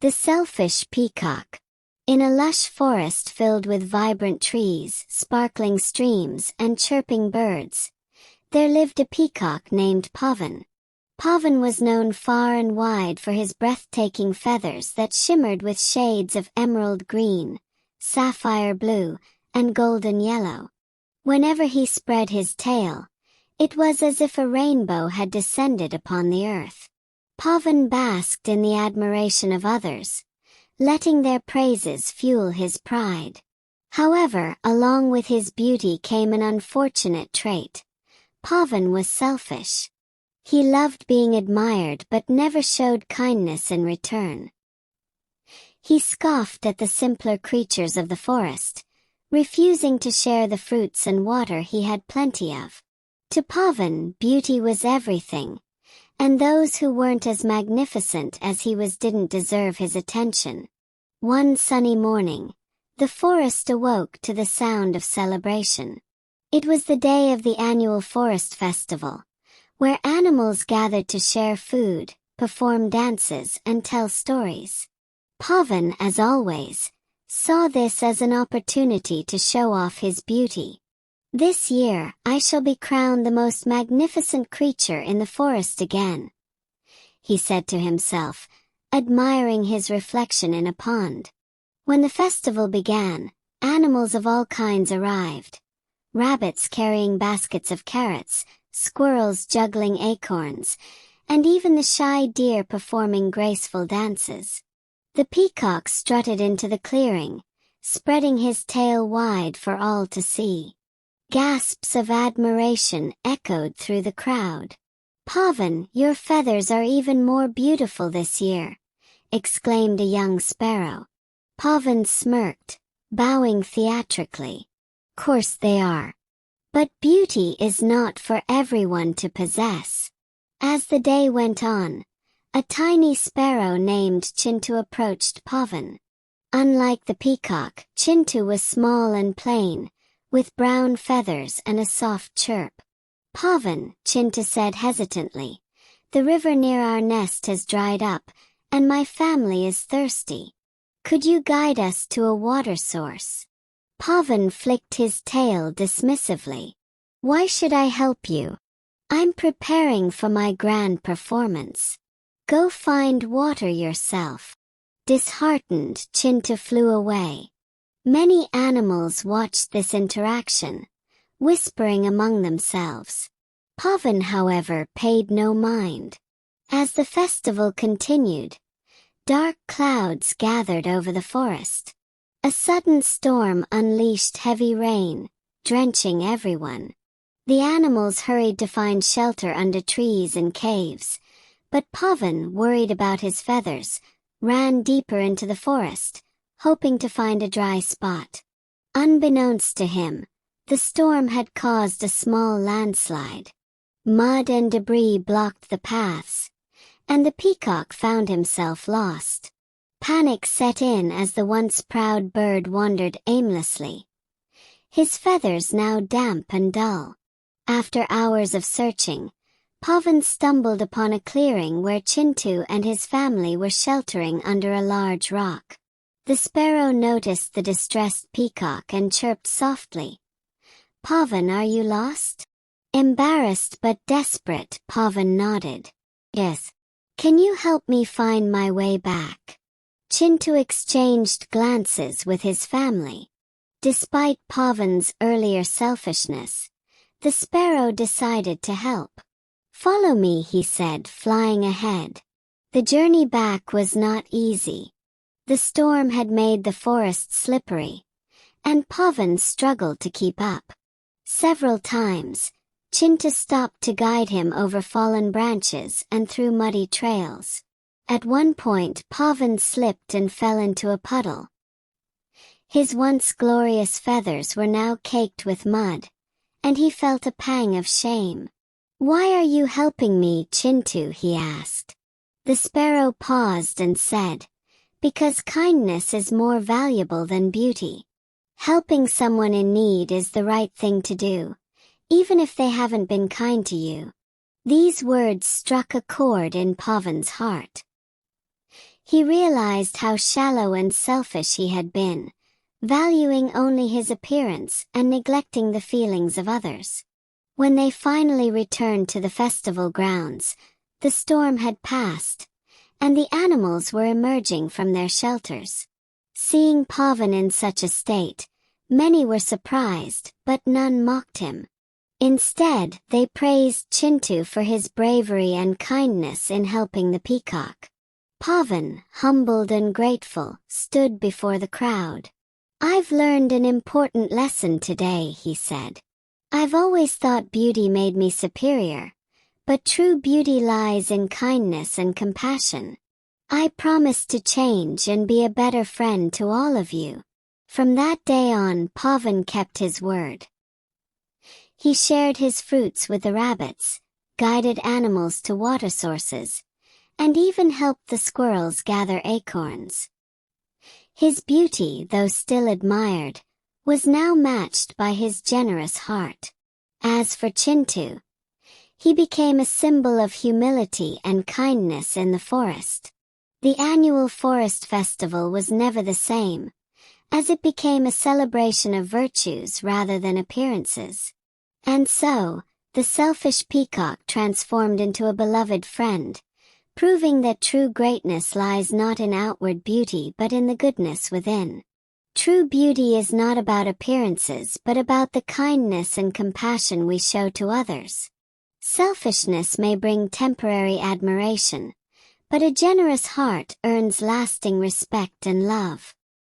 The Selfish Peacock. In a lush forest filled with vibrant trees, sparkling streams, and chirping birds, there lived a peacock named Pavan. Pavan was known far and wide for his breathtaking feathers that shimmered with shades of emerald green, sapphire blue, and golden yellow. Whenever he spread his tail, it was as if a rainbow had descended upon the earth. Pavan basked in the admiration of others, letting their praises fuel his pride. However, along with his beauty came an unfortunate trait. Pavan was selfish. He loved being admired but never showed kindness in return. He scoffed at the simpler creatures of the forest, refusing to share the fruits and water he had plenty of. To Pavan, beauty was everything, and those who weren't as magnificent as he was didn't deserve his attention. One sunny morning, the forest awoke to the sound of celebration. It was the day of the annual forest festival, where animals gathered to share food, perform dances, and tell stories. Pavan, as always, saw this as an opportunity to show off his beauty. "This year, I shall be crowned the most magnificent creature in the forest again," he said to himself, admiring his reflection in a pond. When the festival began, animals of all kinds arrived. Rabbits carrying baskets of carrots, squirrels juggling acorns, and even the shy deer performing graceful dances. The peacock strutted into the clearing, spreading his tail wide for all to see. Gasps of admiration echoed through the crowd. "Pavan, your feathers are even more beautiful this year," exclaimed a young sparrow. Pavan smirked, bowing theatrically. "Course they are. But beauty is not for everyone to possess." As the day went on, a tiny sparrow named Chintu approached Pavan. Unlike the peacock, Chintu was small and plain, with brown feathers and a soft chirp. "Pavan," Chintu said hesitantly, "the river near our nest has dried up, and my family is thirsty. Could you guide us to a water source?" Pavan flicked his tail dismissively. "Why should I help you? I'm preparing for my grand performance. Go find water yourself." Disheartened, Chintu flew away. Many animals watched this interaction, whispering among themselves. Pavan, however, paid no mind. As the festival continued, dark clouds gathered over the forest. A sudden storm unleashed heavy rain, drenching everyone. The animals hurried to find shelter under trees and caves, but Pavan, worried about his feathers, ran deeper into the forest, hoping to find a dry spot. Unbeknownst to him, the storm had caused a small landslide. Mud and debris blocked the paths, and the peacock found himself lost. Panic set in as the once proud bird wandered aimlessly, his feathers now damp and dull. After hours of searching, Pavan stumbled upon a clearing where Chintu and his family were sheltering under a large rock. The sparrow noticed the distressed peacock and chirped softly. "Pavan, are you lost?" Embarrassed but desperate, Pavan nodded. "Yes. Can you help me find my way back?" Chintu exchanged glances with his family. Despite Pavan's earlier selfishness, the sparrow decided to help. "Follow me," he said, flying ahead. The journey back was not easy. The storm had made the forest slippery, and Pavan struggled to keep up. Several times, Chintu stopped to guide him over fallen branches and through muddy trails. At one point, Pavan slipped and fell into a puddle. His once glorious feathers were now caked with mud, and he felt a pang of shame. "Why are you helping me, Chintu?" he asked. The sparrow paused and said, "Because kindness is more valuable than beauty. Helping someone in need is the right thing to do, even if they haven't been kind to you." These words struck a chord in Pavan's heart. He realized how shallow and selfish he had been, valuing only his appearance and neglecting the feelings of others. When they finally returned to the festival grounds, the storm had passed, and the animals were emerging from their shelters. Seeing Pavan in such a state, many were surprised, but none mocked him. Instead, they praised Chintu for his bravery and kindness in helping the peacock. Pavan, humbled and grateful, stood before the crowd. "I've learned an important lesson today," he said. "I've always thought beauty made me superior, but true beauty lies in kindness and compassion. I promise to change and be a better friend to all of you." From that day on, Pavan kept his word. He shared his fruits with the rabbits, guided animals to water sources, and even helped the squirrels gather acorns. His beauty, though still admired, was now matched by his generous heart. As for Chintu, he became a symbol of humility and kindness in the forest. The annual forest festival was never the same, as it became a celebration of virtues rather than appearances. And so, the selfish peacock transformed into a beloved friend, proving that true greatness lies not in outward beauty but in the goodness within. True beauty is not about appearances but about the kindness and compassion we show to others. Selfishness may bring temporary admiration, but a generous heart earns lasting respect and love.